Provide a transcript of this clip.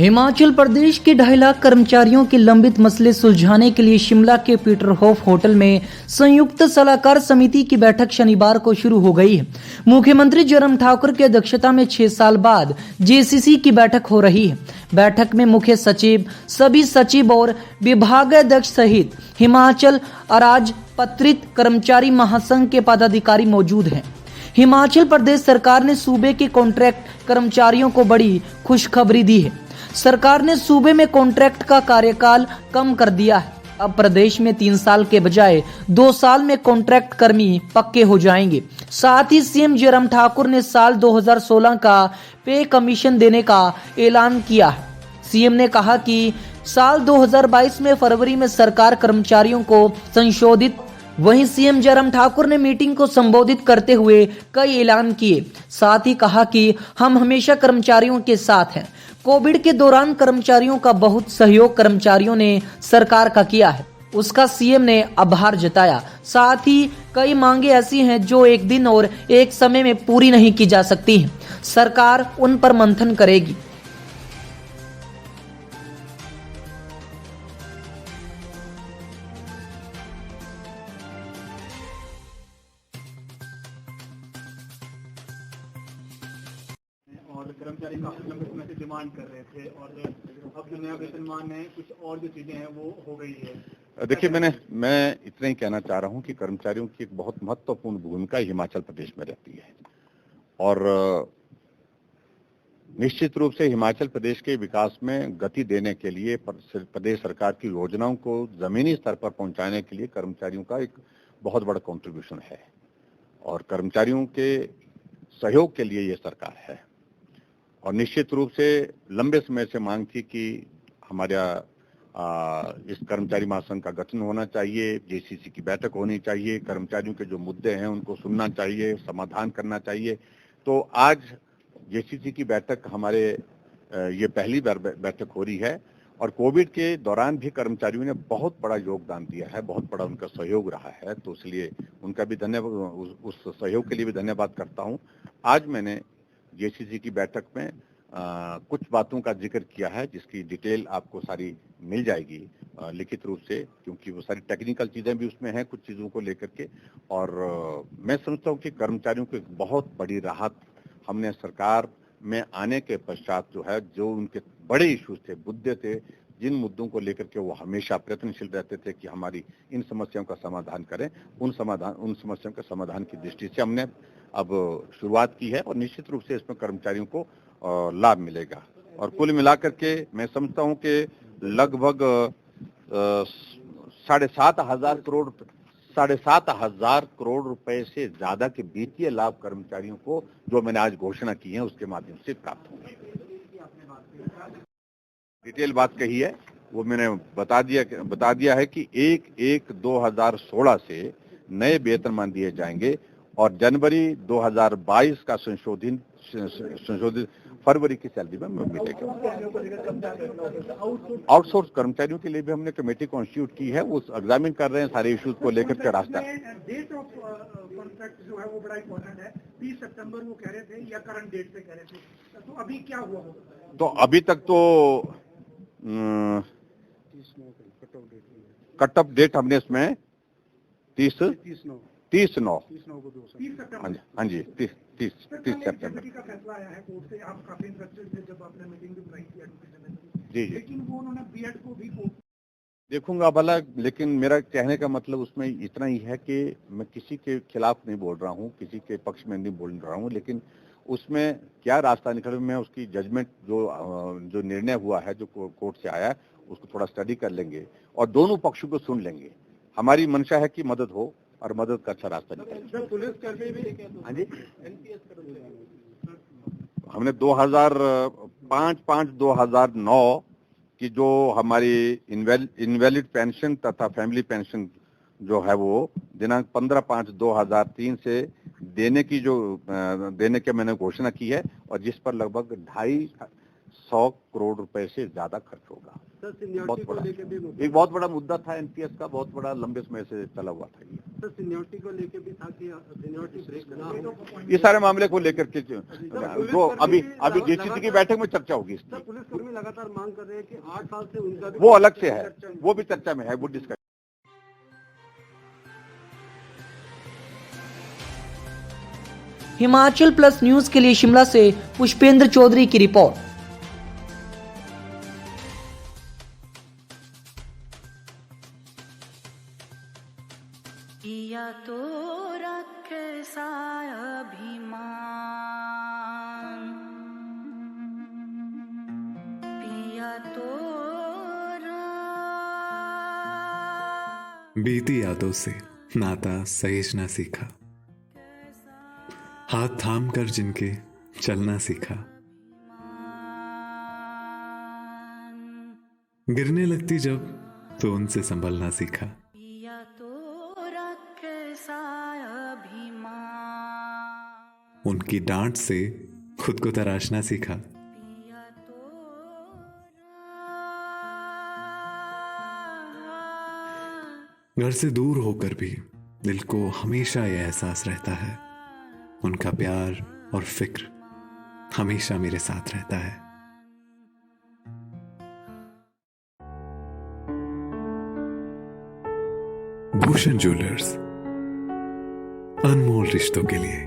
हिमाचल प्रदेश के 2.5 लाख कर्मचारियों के लंबित मसले सुलझाने के लिए शिमला के पीटरहॉफ होटल में संयुक्त सलाहकार समिति की बैठक शनिवार को शुरू हो गई है। मुख्यमंत्री जयराम ठाकुर की अध्यक्षता में 6 साल बाद जेसीसी की बैठक हो रही है। बैठक में मुख्य सचिव, सभी सचिव और विभागाध्यक्ष सहित हिमाचल अराजपत्रित कर्मचारी महासंघ के पदाधिकारी मौजूद हैं। हिमाचल प्रदेश सरकार ने सूबे के कॉन्ट्रैक्ट कर्मचारियों को बड़ी खुशखबरी दी है। सरकार ने सूबे में कॉन्ट्रैक्ट का कार्यकाल कम कर दिया है। अब प्रदेश में 3 साल के बजाय 2 साल में कॉन्ट्रैक्ट कर्मी पक्के हो जाएंगे। साथ ही सीएम जयराम ठाकुर ने साल 2016 का पे कमीशन देने का ऐलान किया है। सीएम ने कहा कि साल 2022 में फरवरी में सरकार कर्मचारियों को संशोधित। वहीं सीएम जयराम ठाकुर ने मीटिंग को संबोधित करते हुए कई ऐलान किए। साथ ही कहा कि हम हमेशा कर्मचारियों के साथ हैं। कोविड के दौरान कर्मचारियों का बहुत सहयोग कर्मचारियों ने सरकार का किया है, उसका सीएम ने आभार जताया। साथ ही कई मांगे ऐसी हैं जो एक दिन और एक समय में पूरी नहीं की जा सकती हैं। सरकार उन पर मंथन करेगी। और कर्मचारी काफी लंबे समय से डिमांड कर रहे थे और अब जो नया वेतनमान है, कुछ और जो चीजें हैं वो हो गई है। देखिए, मैं इतना ही कहना चाह रहा हूं कि कर्मचारियों की एक बहुत महत्वपूर्ण भूमिका हिमाचल प्रदेश में रहती है और निश्चित रूप से हिमाचल प्रदेश के विकास में गति देने के लिए प्रदेश सरकार की योजनाओं को जमीनी स्तर पर पहुंचाने के लिए कर्मचारियों का एक बहुत बड़ा कंट्रीब्यूशन है और कर्मचारियों के सहयोग के लिए ये सरकार है। और निश्चित रूप से लंबे समय से मांग थी कि हमारा इस कर्मचारी महासंघ का गठन होना चाहिए, जेसीसी की बैठक होनी चाहिए, कर्मचारियों के जो मुद्दे हैं उनको सुनना चाहिए, समाधान करना चाहिए। तो आज जेसीसी की बैठक हमारे ये पहली बार बैठक हो रही है और कोविड के दौरान भी कर्मचारियों ने बहुत बड़ा योगदान दिया है, बहुत बड़ा उनका सहयोग रहा है, तो इसलिए उनका भी धन्यवाद, उस सहयोग के लिए भी धन्यवाद करता हूं। आज मैंने जेसीसी की बैठक में कुछ बातों का जिक्र किया है जिसकी डिटेल आपको सारी मिल जाएगी लिखित रूप से, क्योंकि वो सारी टेक्निकल चीजें भी उसमें हैं कुछ चीजों को लेकर के। और मैं समझता हूँ कि कर्मचारियों को एक बहुत बड़ी राहत हमने सरकार में आने के पश्चात जो है, जो उनके बड़े इश्यूज थे, मुद्दे थे, जिन मुद्दों को लेकर के वो हमेशा प्रयत्नशील रहते थे कि हमारी इन समस्याओं का समाधान करें, उन समस्याओं के समाधान की दृष्टि से हमने अब शुरुआत की है और निश्चित रूप से इसमें कर्मचारियों को लाभ मिलेगा। और कुल मिलाकर के मैं समझता हूं कि लगभग 7,500 करोड़ रुपए से ज्यादा के वित्तीय लाभ कर्मचारियों को, जो मैंने आज घोषणा की है, उसके माध्यम से प्राप्त होंगे। डिटेल बात कही है वो मैंने बता दिया है कि 1/1/2016 से नए वेतनमान दिए जाएंगे और जनवरी 2022 का संशोधित फरवरी की सैलरी में मिलेगा। आउटसोर्स कर्मचारियों के लिए भी हमने कमेटी कॉन्स्टिट्यूट की है, वो एग्जामिन कर रहे हैं सारे इश्यूज को लेकर के। रास्ता डेट ऑफ कॉन्ट्रैक्ट जो है वो बड़ा इंपॉर्टेंट है। 30 सितंबर वो कह रहे थे या करंट डेट पे कह रहे थे, तो अभी क्या हुआ? तो अभी तक तो कट ऑफ डेट हमने इसमें 30/9 हाँ जी 30 सितंबर का फैसला आया है कोर्ट से। आप काफी इंटरेस्टेड थे जब आपने मीटिंग भी बुलाई थी जी, लेकिन वो उन्होंने बीएड को भी देखूंगा भला। लेकिन मेरा कहने का मतलब उसमें इतना ही है कि मैं किसी के खिलाफ नहीं बोल रहा हूँ, किसी के पक्ष में नहीं बोल रहा हूँ, लेकिन उसमें क्या रास्ता निकले, मैं उसकी जजमेंट जो निर्णय हुआ है, जो कोर्ट से आया है, उसको थोड़ा स्टडी कर लेंगे और दोनों पक्षों को सुन लेंगे। हमारी मंशा है कि मदद हो और मदद का अच्छा रास्ता निकले। पुलिस कर्मी भी हाँ जी, हमने 2005-2009 की जो हमारी इनवैलिड पेंशन तथा फैमिली पेंशन जो है वो दिनांक 15/5/2003 से देने की मैंने घोषणा की है और जिस पर लगभग 250 करोड़ रुपए से ज्यादा खर्च होगा। एक बहुत बड़ा मुद्दा था एनपीएस का, बहुत बड़ा लंबे समय से चला हुआ था ये। सर सीनियरिटी को लेके भी था कि सीनियरिटी ब्रेक ना हो। ये सारे मामले को लेकर के जो अभी जेसीसी की बैठक में चर्चा होगी सर इसकी। पुलिसकर्मी लगातार मांग कर रहे हैं कि 8 साल से उनका भी वो अलग से है, वो भी चर्चा में है, वो डिस्कस। हिमाचल प्लस न्यूज के लिए शिमला से पुष्पेंद्र चौधरी की रिपोर्ट। पिया तो रख सा अभिमान, पिया तो बीती यादों से नाता सहेजना सीखा, हाथ थाम कर जिनके चलना सीखा, गिरने लगती जब तो उनसे संभलना सीखा। पिया तो रख सा अभिमान, उनकी डांट से खुद को तराशना सीखा। पिया तो घर से दूर होकर भी दिल को हमेशा यह एहसास रहता है, उनका प्यार और फिक्र हमेशा मेरे साथ रहता है। भूषण ज्वेलर्स, अनमोल रिश्तों के लिए।